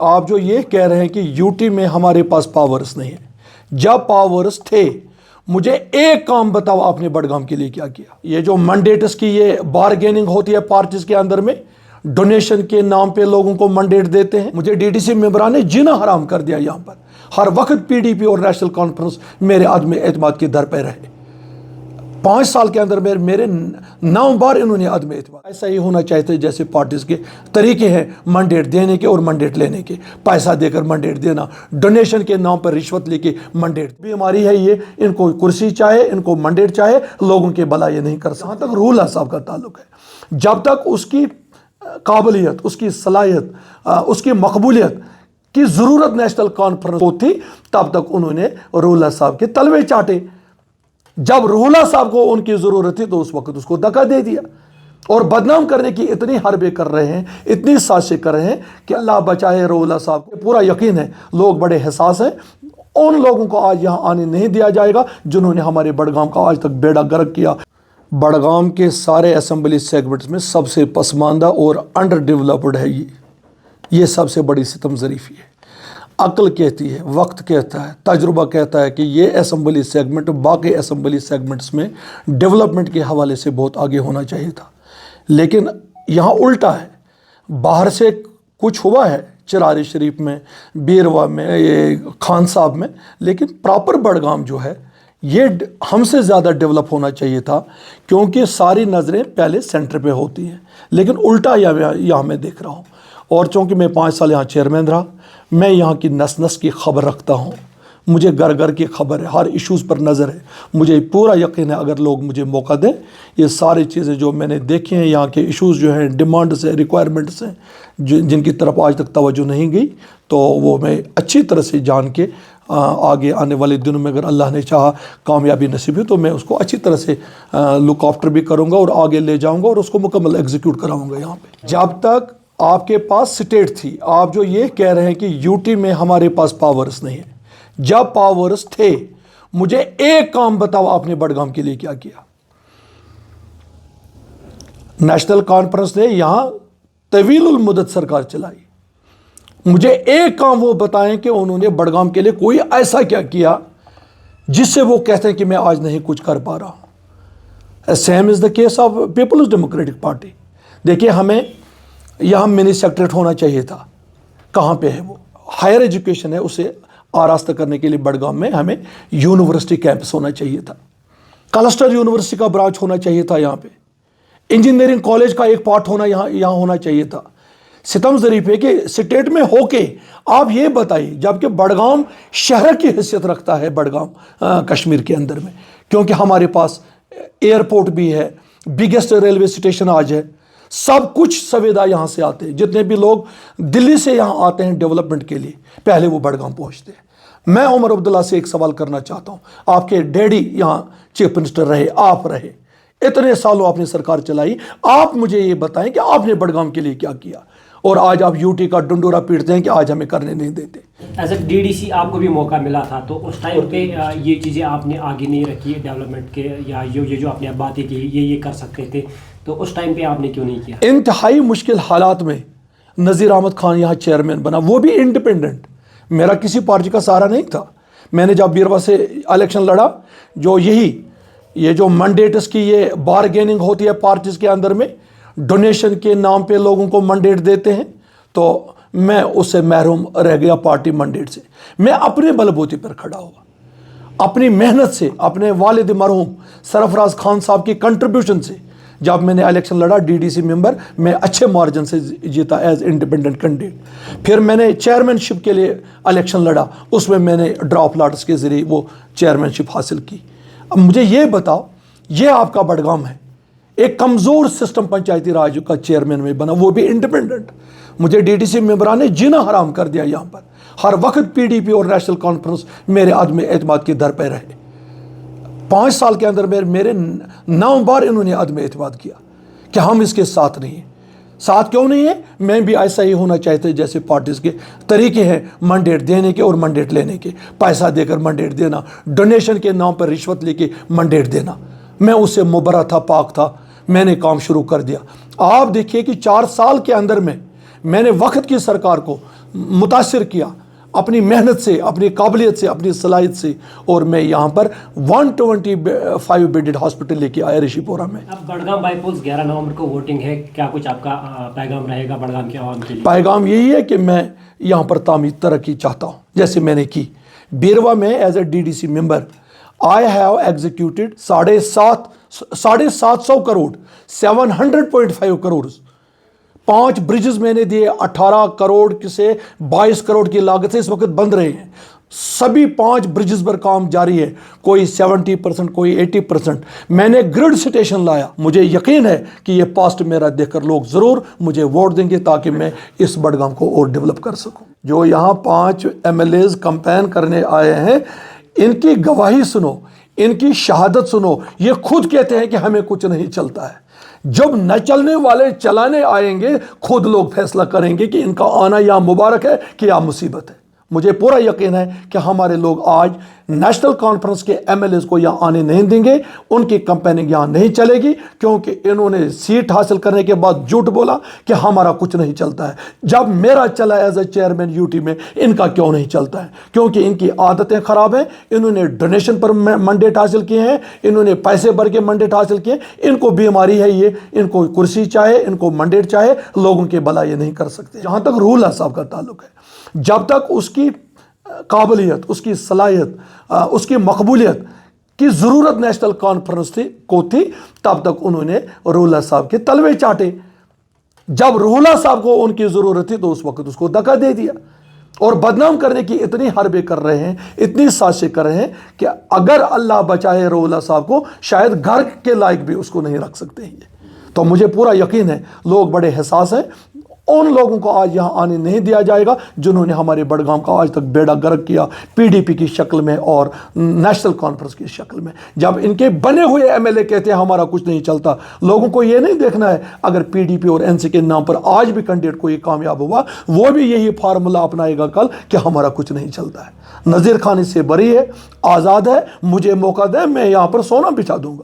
आप जो ये कह रहे हैं कि यूटी में हमारे पास पावर्स नहीं है, जब पावर्स थे मुझे एक काम बताओ आपने बड़गाम के लिए क्या किया। ये जो मंडेट्स की ये बारगेनिंग होती है पार्टीज के अंदर में, डोनेशन के नाम पे लोगों को मंडेट देते हैं। मुझे डीडीसी मेंबरान ने जीना हराम कर दिया। यहाँ पर हर वक्त पीडीपी और नेशनल कॉन्फ्रेंस मेरे आदमी एतमाद की दर पे रहे। 5 साल के अंदर मेरे 9 बार इन्होंने आदमी एतमाद। ऐसा ही होना चाहिए जैसे पार्टीज के तरीके हैं मंडेट देने के और मंडेट लेने के, पैसा देकर मंडेट देना, डोनेशन के नाम पर रिश्वत लेके मंडेट। बीमारी है ये, इनको कुर्सी चाहे, इनको मंडेट चाहे, लोगों के भला ये नहीं कर सकते। जहाँ तक रूल साहब का ताल्लुक है, जब तक उसकी काबिलियत, उसकी सलाहियत, उसकी मकबूलियत की ज़रूरत नेशनल कॉन्फ्रेंस को थी, तब तक उन्होंने रूला साहब के तलवे चाटे। जब रूला साहब को उनकी ज़रूरत थी तो उस वक्त उसको धक्का दे दिया और बदनाम करने की इतनी हरबे कर रहे हैं, इतनी साजिशें कर रहे हैं कि अल्लाह बचाए रूला साहब को। पूरा यकीन है लोग बड़े हिसास हैं, उन लोगों को आज यहाँ आने नहीं दिया जाएगा जिन्होंने हमारे बड़गाम का आज तक बेड़ा गर्क किया। बड़गाम के सारे असेंबली सेगमेंट्स में सबसे पसमानदा और अंडर डेवलप्ड है ये सबसे बड़ी सितम ज़रीफ़ी है। अक्ल कहती है, वक्त कहता है, तजुर्बा कहता है कि ये असेंबली सेगमेंट बाकी असेंबली सेगमेंट्स में डेवलपमेंट के हवाले से बहुत आगे होना चाहिए था, लेकिन यहाँ उल्टा है। बाहर से कुछ हुआ है चिरारी शरीफ में, बीरवा में, ये खान साहब में, लेकिन प्रॉपर बड़गाम जो है ये हमसे ज़्यादा डेवलप होना चाहिए था, क्योंकि सारी नज़रें पहले सेंटर पे होती हैं। लेकिन उल्टा यहाँ मैं देख रहा हूँ। और चूँकि मैं 5 साल यहाँ चेयरमैन रहा, मैं यहाँ की नस नस की खबर रखता हूँ, मुझे घर घर की खबर है, हर इश्यूज़ पर नज़र है। मुझे पूरा यकीन है अगर लोग मुझे मौका दें, ये सारी चीज़ें जो मैंने देखी हैं, यहाँ के इश्यूज़ जो हैं, डिमांड्स हैं, रिक्वायरमेंट्स हैं, जिनकी तरफ आज तक तवज्जो नहीं गई, तो वो मैं अच्छी तरह से जान के आगे आने वाले दिनों में अगर अल्लाह ने चाहा कामयाबी नसीब हुई तो मैं उसको अच्छी तरह से लुक आफ्टर भी करूँगा और आगे ले जाऊँगा और उसको मुकम्मल एग्जीक्यूट कराऊँगा। यहाँ पे जब तक आपके पास स्टेट थी, आप जो ये कह रहे हैं कि यूटी में हमारे पास पावर्स नहीं है, जब पावर्स थे मुझे एक काम बताओ आपने बड़गाम के लिए क्या किया। नेशनल कॉन्फ्रेंस ने यहां तवीलुल मुद्दत सरकार चलाई, मुझे एक काम वो बताएं कि उन्होंने बड़गाम के लिए कोई ऐसा क्या किया जिससे वो कहते हैं कि मैं आज नहीं कुछ कर पा रहा हूं। Same is the case of Peoples Democratic Party. देखिए, हमें यहाँ मिनी सेक्रेटरेट होना चाहिए था, कहाँ पे है वो? हायर एजुकेशन है, उसे आरास्ता करने के लिए बड़गाम में हमें यूनिवर्सिटी कैंपस होना चाहिए था, क्लस्टर यूनिवर्सिटी का ब्रांच होना चाहिए था, यहाँ पे इंजीनियरिंग कॉलेज का एक पार्ट होना यहाँ होना चाहिए था। सितम ज़रीफ है कि स्टेट में होके आप ये बताइए, जबकि बड़गाम शहर की हैसियत रखता है, बड़गाम कश्मीर के अंदर में, क्योंकि हमारे पास एयरपोर्ट भी है, बिगेस्ट रेलवे स्टेशन आज है, सब कुछ सुविधा यहाँ से आते हैं। जितने भी लोग दिल्ली से यहाँ आते हैं डेवलपमेंट के लिए, पहले वो बड़गाम पहुँचते हैं। मैं उमर अब्दुल्ला से एक सवाल करना चाहता हूँ, आपके डैडी यहाँ चीफ मिनिस्टर रहे, आप रहे, इतने सालों आपने सरकार चलाई, आप मुझे ये बताएं कि आपने बड़गाम के लिए क्या किया, और आज आप यूटी का डंडोरा पीटते हैं कि आज हमें करने नहीं देते। एज ए डीडीसी आपको भी मौका मिला था, तो उस टाइम पे ये चीज़ें आपने आगे नहीं रखी डेवलपमेंट के, या ये जो आपने बातें की ये कर सकते थे, तो उस टाइम पे आपने क्यों नहीं किया? इंतहाई मुश्किल हालात में नज़ीर अहमद खान यहाँ चेयरमैन बना, वो भी इंडिपेंडेंट, मेरा किसी पार्टी का सहारा नहीं था। मैंने जब बीरवा से इलेक्शन लड़ा, जो ये जो मंडेट्स की ये बारगेनिंग होती है पार्टीज के अंदर में, डोनेशन के नाम पे लोगों को मंडेट देते हैं, तो मैं उससे महरूम रह गया पार्टी मंडेट से। मैं अपने बलबूते पर खड़ा हुआ, अपनी मेहनत से, अपने वालिद मरहूम सरफराज खान साहब की कंट्रीब्यूशन से जब मैंने इलेक्शन लड़ा डीडीसी मेंबर, मैं अच्छे मार्जिन से जीता एज इंडिपेंडेंट कैंडिडेट। फिर मैंने चेयरमैनशिप के लिए इलेक्शन लड़ा, उसमें मैंने ड्रॉप लॉट्स के ज़रिए वो चेयरमैनशिप हासिल की। अब मुझे ये बताओ, ये आपका बड़गाम है, एक कमज़ोर सिस्टम पंचायती राज का चेयरमैन में बना, वो भी इंडिपेंडेंट। मुझे डीडीसी मेंबरान ने जीना हराम कर दिया। यहाँ पर हर वक्त पीडीपी और नेशनल कॉन्फ्रेंस मेरे आदमी एतमाद की दर पे रहे। 5 साल के अंदर मेरे 9 बार इन्होंने आदमी एतमाद किया कि हम इसके साथ नहीं हैं। साथ क्यों नहीं है? मैं भी ऐसा ही होना चाहते जैसे पार्टीज़ के तरीके हैं मंडेट देने के और मंडेट लेने के, पैसा देकर मंडेट देना, डोनेशन के नाम पर रिश्वत लेके मंडेट देना। मैं उससे मुबर्रा था, पाक था, मैंने काम शुरू कर दिया। आप देखिए कि 4 साल के अंदर में मैंने वक्त की सरकार को متاثر کیا اپنی محنت سے، اپنی قابلیت سے، اپنی صلاحیت سے، اور میں یہاں پر 125 بیڈڈ ہاسپٹل لے کے آیا رشی پورہ میں۔ اب بڑگام بائی پولس 11 نومبر کو ووٹنگ ہے، کیا کچھ آپ کا پیغام رہے گا بڑگام کے عوام کے لیے؟ پیغام یہی ہے کہ میں یہاں پر تعمیر ترقی چاہتا ہوں جیسے میں نے کی بیروا میں as a DDC member. I have executed 750 crore 700.5 crore 5 bridges میں نے دیے 18 کروڑ سے 22 کروڑ کی لاگت سے اس وقت بند رہے ہیں۔ سبھی 5 برجز پر کام جاری ہے، کوئی 70%، کوئی 80%۔ میں نے گرڈ سٹیشن لایا، مجھے یقین ہے کہ یہ پاسٹ میرا دیکھ کر لوگ ضرور مجھے ووٹ دیں گے تاکہ میں اس بڑگام کو اور ڈیولپ کر سکوں۔ جو یہاں 5 MLAs کمپین کرنے آئے ہیں، ان کی گواہی سنو، ان کی شہادت سنو۔ یہ خود کہتے ہیں کہ ہمیں کچھ نہیں چلتا ہے۔ جب نہ چلنے والے چلانے آئیں گے، خود لوگ فیصلہ کریں گے کہ ان کا آنا یا مبارک ہے کہ یا مصیبت ہے۔ مجھے پورا یقین ہے کہ ہمارے لوگ آج نیشنل کانفرنس کے MLAs کو یہاں آنے نہیں دیں گے، ان کی کمپیننگ یہاں نہیں چلے گی، کیونکہ انہوں نے سیٹ حاصل کرنے کے بعد جھوٹ بولا کہ ہمارا کچھ نہیں چلتا ہے۔ جب میرا چلا ایز اے چیئرمین UT میں، ان کا کیوں نہیں چلتا ہے؟ کیونکہ ان کی عادتیں خراب ہیں، انہوں نے ڈونیشن پر منڈیٹ حاصل کیے ہیں، انہوں نے پیسے بھر کے منڈیٹ حاصل کیے، ان کو بیماری ہے، یہ ان کو کرسی چاہے، ان کو منڈیٹ چاہے، لوگوں کے بھلا یہ نہیں کر سکتے۔ جہاں تک رول صاحب کا تعلق ہے، جب تک اس کی قابلیت، اس کی صلاحیت، اس کی مقبولیت کی ضرورت نیشنل کانفرنس کو تھی، تب تک انہوں نے رولہ صاحب کے تلوے چاٹے۔ جب رولہ صاحب کو ان کی ضرورت تھی تو اس وقت اس کو دھکا دے دیا، اور بدنام کرنے کی اتنی حربیں کر رہے ہیں، اتنی سازشیں کر رہے ہیں کہ اگر اللہ بچائے رولہ صاحب کو، شاید گھر کے لائق بھی اس کو نہیں رکھ سکتے ہیں۔ تو مجھے پورا یقین ہے لوگ بڑے حساس ہیں، ان لوگوں کو آج یہاں آنے نہیں دیا جائے گا جنہوں نے ہمارے بڑگام کا آج تک بیڑا گرک کیا، PDP کی شکل میں اور نیشنل کانفرنس کی شکل میں۔ جب ان کے بنے ہوئے MLA کہتے ہیں ہمارا کچھ نہیں چلتا، لوگوں کو یہ نہیں دیکھنا ہے اگر PDP اور NC کے نام پر آج بھی کینڈیڈیٹ کوئی کامیاب ہوا، وہ بھی یہی فارمولہ اپنائے گا کل کہ ہمارا کچھ نہیں چلتا ہے۔ نذیر خان اس سے بری ہے، آزاد ہے، مجھے موقع دیں، میں یہاں پر سونا بچھا دوں گا۔